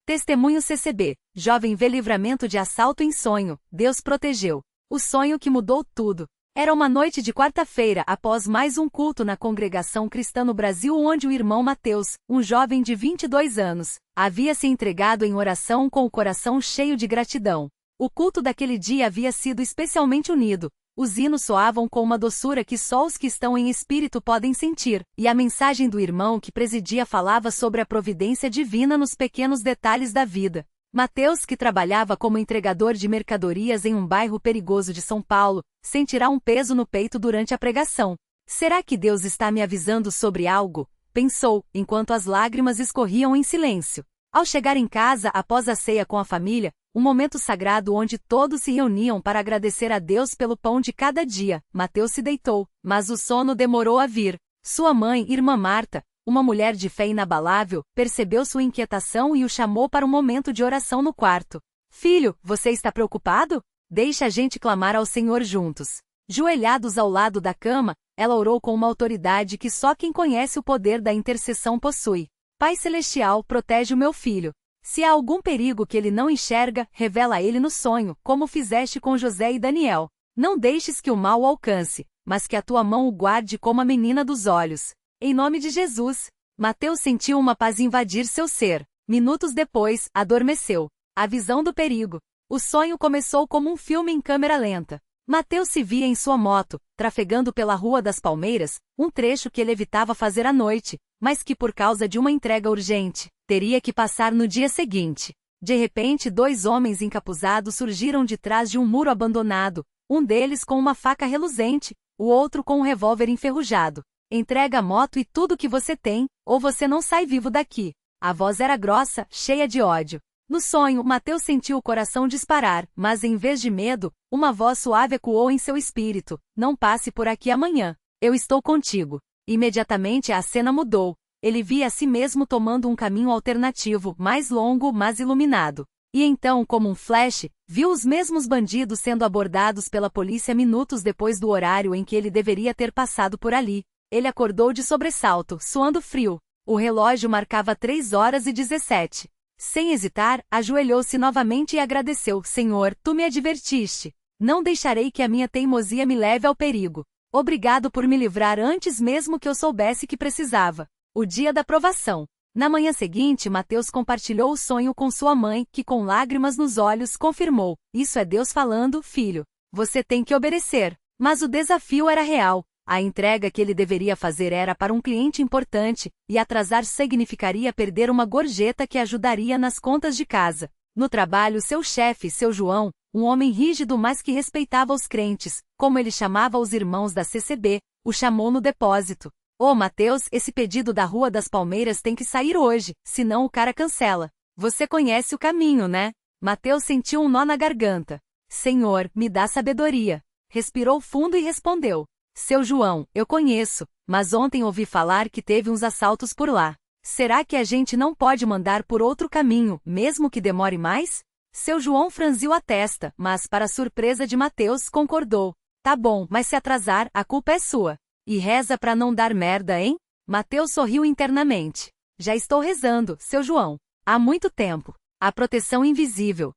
Testemunho CCB. Jovem vê livramento de assalto em sonho. Deus protegeu. O sonho que mudou tudo. Era uma noite de quarta-feira após mais um culto na congregação cristã no Brasil onde o irmão Mateus, um jovem de 22 anos, havia se entregado em oração com o coração cheio de gratidão. O culto daquele dia havia sido especialmente unido. Os hinos soavam com uma doçura que só os que estão em espírito podem sentir, e a mensagem do irmão que presidia falava sobre a providência divina nos pequenos detalhes da vida. Mateus, que trabalhava como entregador de mercadorias em um bairro perigoso de São Paulo, sentirá um peso no peito durante a pregação. Será que Deus está me avisando sobre algo? Pensou, enquanto as lágrimas escorriam em silêncio. Ao chegar em casa após a ceia com a família, um momento sagrado onde todos se reuniam para agradecer a Deus pelo pão de cada dia, Mateus se deitou, mas o sono demorou a vir. Sua mãe, irmã Marta, uma mulher de fé inabalável, percebeu sua inquietação e o chamou para um momento de oração no quarto. Filho, você está preocupado? Deixa a gente clamar ao Senhor juntos. Joelhados ao lado da cama, ela orou com uma autoridade que só quem conhece o poder da intercessão possui. Pai Celestial, protege o meu filho. Se há algum perigo que ele não enxerga, revela a ele no sonho, como fizeste com José e Daniel. Não deixes que o mal o alcance, mas que a tua mão o guarde como a menina dos olhos. Em nome de Jesus. Mateus sentiu uma paz invadir seu ser. Minutos depois, adormeceu. A visão do perigo. O sonho começou como um filme em câmera lenta. Mateus se via em sua moto, trafegando pela Rua das Palmeiras, um trecho que ele evitava fazer à noite, mas que por causa de uma entrega urgente, teria que passar no dia seguinte. De repente 2 homens encapuzados surgiram de trás de um muro abandonado, um deles com uma faca reluzente, o outro com um revólver enferrujado. Entrega a moto e tudo que você tem, ou você não sai vivo daqui. A voz era grossa, cheia de ódio. No sonho, Mateus sentiu o coração disparar, mas em vez de medo, uma voz suave ecoou em seu espírito: não passe por aqui amanhã. Eu estou contigo. Imediatamente a cena mudou. Ele via a si mesmo tomando um caminho alternativo, mais longo, mas iluminado. E então, como um flash, viu os mesmos bandidos sendo abordados pela polícia minutos depois do horário em que ele deveria ter passado por ali. Ele acordou de sobressalto, suando frio. O relógio marcava 3h17. Sem hesitar, ajoelhou-se novamente e agradeceu: Senhor, tu me advertiste. Não deixarei que a minha teimosia me leve ao perigo. Obrigado por me livrar antes mesmo que eu soubesse que precisava. O dia da provação. Na manhã seguinte, Mateus compartilhou o sonho com sua mãe, que com lágrimas nos olhos confirmou: isso é Deus falando, filho. Você tem que obedecer. Mas o desafio era real. A entrega que ele deveria fazer era para um cliente importante, e atrasar significaria perder uma gorjeta que ajudaria nas contas de casa. No trabalho, seu chefe, seu João, um homem rígido mas que respeitava os crentes, como ele chamava os irmãos da CCB, o chamou no depósito. Ô Mateus, esse pedido da Rua das Palmeiras tem que sair hoje, senão o cara cancela. Você conhece o caminho, né? Mateus sentiu um nó na garganta. Senhor, me dá sabedoria. Respirou fundo e respondeu: Seu João, eu conheço, mas ontem ouvi falar que teve uns assaltos por lá. Será que a gente não pode mandar por outro caminho, mesmo que demore mais? Seu João franziu a testa, mas para surpresa de Mateus concordou. Tá bom, mas se atrasar, a culpa é sua. E reza pra não dar merda, hein? Mateus sorriu internamente. Já estou rezando, seu João. Há muito tempo. A proteção invisível.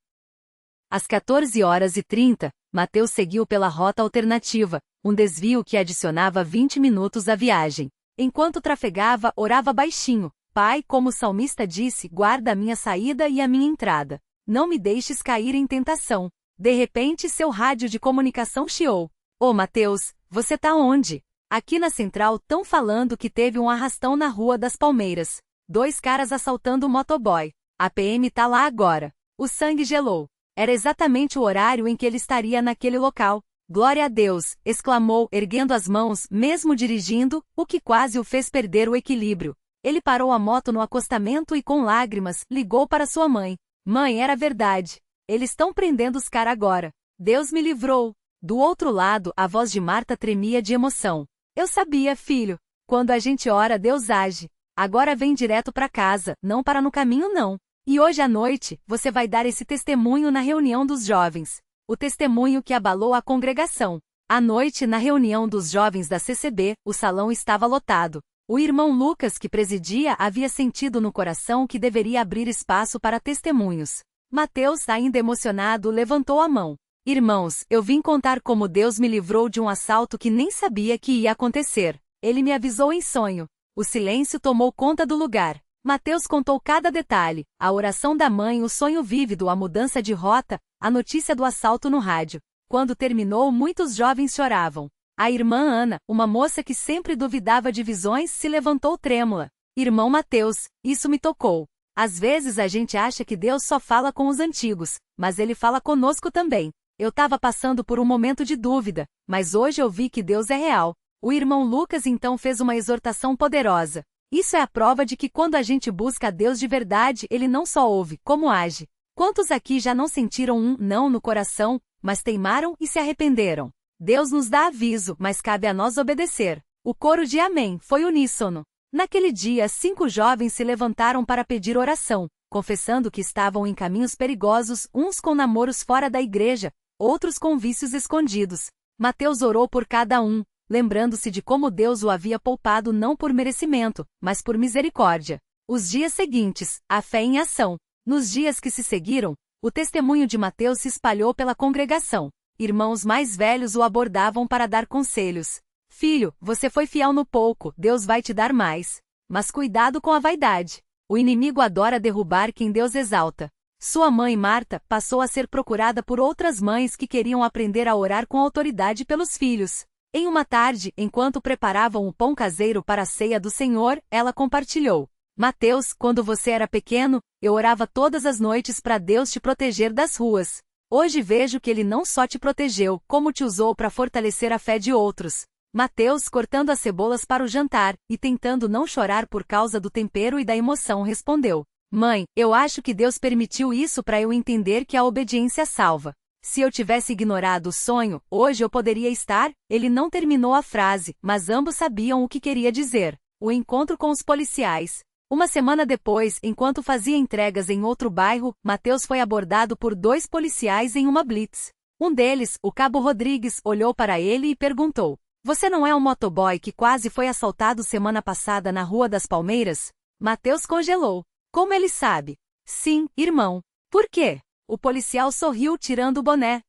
Às 14h30, Mateus seguiu pela rota alternativa, um desvio que adicionava 20 minutos à viagem. Enquanto trafegava, orava baixinho: Pai, como o salmista disse, guarda a minha saída e a minha entrada. Não me deixes cair em tentação. De repente seu rádio de comunicação chiou. Ô Mateus, você tá onde? Aqui na central tão falando que teve um arrastão na Rua das Palmeiras. 2 caras assaltando o motoboy. A PM tá lá agora. O sangue gelou. Era exatamente o horário em que ele estaria naquele local. Glória a Deus, exclamou, erguendo as mãos, mesmo dirigindo, o que quase o fez perder o equilíbrio. Ele parou a moto no acostamento e com lágrimas, ligou para sua mãe. Mãe, era verdade. Eles estão prendendo os caras agora. Deus me livrou. Do outro lado, a voz de Marta tremia de emoção. Eu sabia, filho. Quando a gente ora, Deus age. Agora vem direto para casa, não para no caminho não. E hoje à noite, você vai dar esse testemunho na reunião dos jovens. O testemunho que abalou a congregação. À noite, na reunião dos jovens da CCB, o salão estava lotado. O irmão Lucas, que presidia, havia sentido no coração que deveria abrir espaço para testemunhos. Mateus, ainda emocionado, levantou a mão. Irmãos, eu vim contar como Deus me livrou de um assalto que nem sabia que ia acontecer. Ele me avisou em sonho. O silêncio tomou conta do lugar. Mateus contou cada detalhe, a oração da mãe, o sonho vívido, a mudança de rota, a notícia do assalto no rádio. Quando terminou, muitos jovens choravam. A irmã Ana, uma moça que sempre duvidava de visões, se levantou trêmula. Irmão Mateus, isso me tocou. Às vezes a gente acha que Deus só fala com os antigos, mas Ele fala conosco também. Eu estava passando por um momento de dúvida, mas hoje eu vi que Deus é real. O irmão Lucas então fez uma exortação poderosa. Isso é a prova de que quando a gente busca a Deus de verdade, Ele não só ouve, como age. Quantos aqui já não sentiram um não no coração, mas teimaram e se arrependeram? Deus nos dá aviso, mas cabe a nós obedecer. O coro de amém foi uníssono. Naquele dia, 5 jovens se levantaram para pedir oração, confessando que estavam em caminhos perigosos, uns com namoros fora da igreja, outros com vícios escondidos. Mateus orou por cada um, lembrando-se de como Deus o havia poupado não por merecimento, mas por misericórdia. Os dias seguintes, a fé em ação. Nos dias que se seguiram, o testemunho de Mateus se espalhou pela congregação. Irmãos mais velhos o abordavam para dar conselhos. Filho, você foi fiel no pouco, Deus vai te dar mais. Mas cuidado com a vaidade. O inimigo adora derrubar quem Deus exalta. Sua mãe Marta passou a ser procurada por outras mães que queriam aprender a orar com autoridade pelos filhos. Em uma tarde, enquanto preparavam o pão caseiro para a ceia do Senhor, ela compartilhou. Mateus, quando você era pequeno, eu orava todas as noites para Deus te proteger das ruas. Hoje vejo que Ele não só te protegeu, como te usou para fortalecer a fé de outros. Mateus, cortando as cebolas para o jantar, e tentando não chorar por causa do tempero e da emoção, respondeu. Mãe, eu acho que Deus permitiu isso para eu entender que a obediência salva. Se eu tivesse ignorado o sonho, hoje eu poderia estar... Ele não terminou a frase, mas ambos sabiam o que queria dizer. O encontro com os policiais. Uma semana depois, enquanto fazia entregas em outro bairro, Mateus foi abordado por 2 policiais em uma blitz. Um deles, o Cabo Rodrigues, olhou para ele e perguntou. Você não é um motoboy que quase foi assaltado semana passada na Rua das Palmeiras? Mateus congelou. Como ele sabe? Sim, irmão. Por quê? O policial sorriu tirando o boné.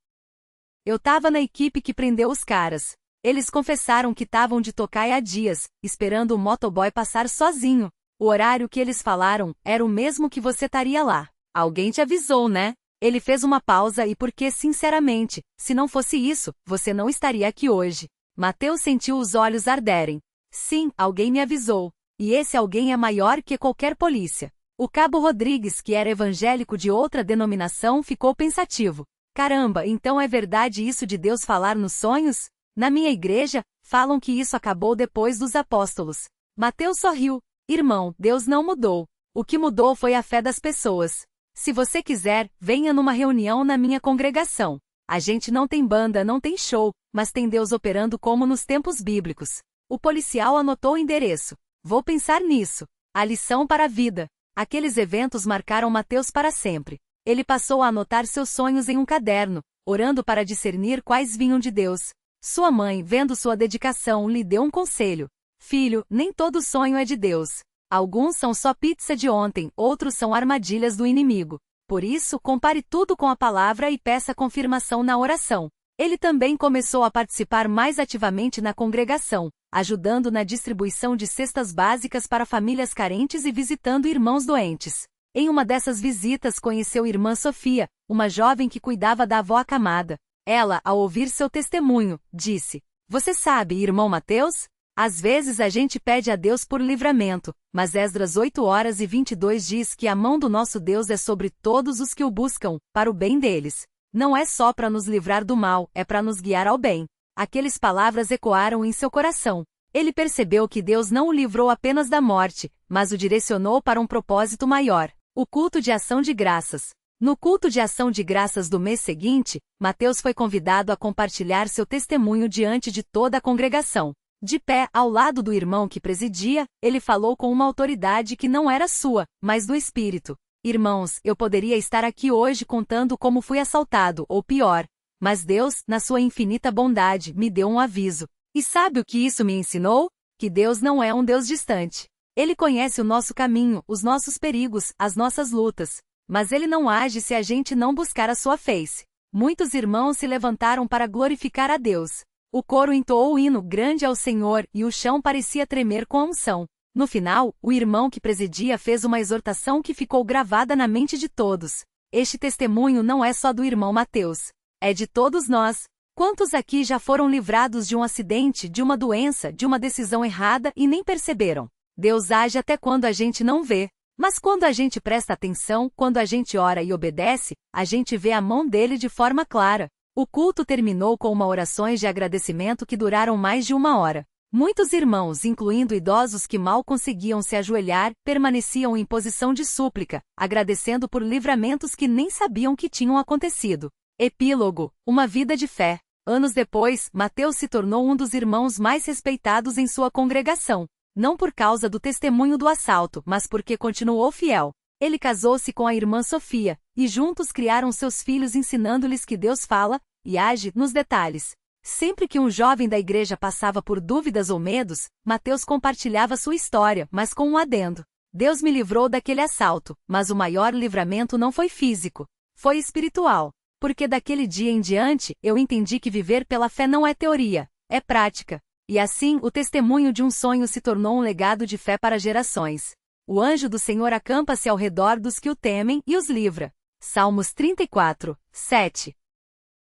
Eu tava na equipe que prendeu os caras. Eles confessaram que estavam de tocaia há dias, esperando o motoboy passar sozinho. O horário que eles falaram era o mesmo que você estaria lá. Alguém te avisou, né? Ele fez uma pausa e porque, sinceramente, se não fosse isso, você não estaria aqui hoje. Mateus sentiu os olhos arderem. Sim, alguém me avisou. E esse alguém é maior que qualquer polícia. O Cabo Rodrigues, que era evangélico de outra denominação, ficou pensativo. Caramba, então é verdade isso de Deus falar nos sonhos? Na minha igreja, falam que isso acabou depois dos apóstolos. Mateus sorriu. Irmão, Deus não mudou. O que mudou foi a fé das pessoas. Se você quiser, venha numa reunião na minha congregação. A gente não tem banda, não tem show, mas tem Deus operando como nos tempos bíblicos. O policial anotou o endereço. Vou pensar nisso. A lição para a vida. Aqueles eventos marcaram Mateus para sempre. Ele passou a anotar seus sonhos em um caderno, orando para discernir quais vinham de Deus. Sua mãe, vendo sua dedicação, lhe deu um conselho. Filho, nem todo sonho é de Deus. Alguns são só pizza de ontem, outros são armadilhas do inimigo. Por isso, compare tudo com a palavra e peça confirmação na oração. Ele também começou a participar mais ativamente na congregação, ajudando na distribuição de cestas básicas para famílias carentes e visitando irmãos doentes. Em uma dessas visitas conheceu irmã Sofia, uma jovem que cuidava da avó acamada. Ela, ao ouvir seu testemunho, disse: Você sabe, irmão Mateus? Às vezes a gente pede a Deus por livramento, mas Esdras 8:22 diz que a mão do nosso Deus é sobre todos os que o buscam, para o bem deles. Não é só para nos livrar do mal, é para nos guiar ao bem. Aquelas palavras ecoaram em seu coração. Ele percebeu que Deus não o livrou apenas da morte, mas o direcionou para um propósito maior, o culto de ação de graças. No culto de ação de graças do mês seguinte, Mateus foi convidado a compartilhar seu testemunho diante de toda a congregação. De pé, ao lado do irmão que presidia, ele falou com uma autoridade que não era sua, mas do Espírito. Irmãos, eu poderia estar aqui hoje contando como fui assaltado, ou pior. Mas Deus, na sua infinita bondade, me deu um aviso. E sabe o que isso me ensinou? que Deus não é um Deus distante. Ele conhece o nosso caminho, os nossos perigos, as nossas lutas. Mas Ele não age se a gente não buscar a sua face. Muitos irmãos se levantaram para glorificar a Deus. O coro entoou o hino grande ao Senhor e o chão parecia tremer com a unção. No final, o irmão que presidia fez uma exortação que ficou gravada na mente de todos. Este testemunho não é só do irmão Mateus. É de todos nós. Quantos aqui já foram livrados de um acidente, de uma doença, de uma decisão errada e nem perceberam? Deus age até quando a gente não vê. Mas quando a gente presta atenção, quando a gente ora e obedece, a gente vê a mão dele de forma clara. O culto terminou com orações de agradecimento que duraram mais de 1 hora. Muitos irmãos, incluindo idosos que mal conseguiam se ajoelhar, permaneciam em posição de súplica, agradecendo por livramentos que nem sabiam que tinham acontecido. Epílogo: uma vida de fé. Anos depois, Mateus se tornou um dos irmãos mais respeitados em sua congregação. Não por causa do testemunho do assalto, mas porque continuou fiel. Ele casou-se com a irmã Sofia, e juntos criaram seus filhos ensinando-lhes que Deus fala e age nos detalhes. Sempre que um jovem da igreja passava por dúvidas ou medos, Mateus compartilhava sua história, mas com um adendo. Deus me livrou daquele assalto, mas o maior livramento não foi físico, foi espiritual. Porque daquele dia em diante, eu entendi que viver pela fé não é teoria, é prática. E assim, o testemunho de um sonho se tornou um legado de fé para gerações. O anjo do Senhor acampa-se ao redor dos que o temem e os livra. Salmos 34, 7.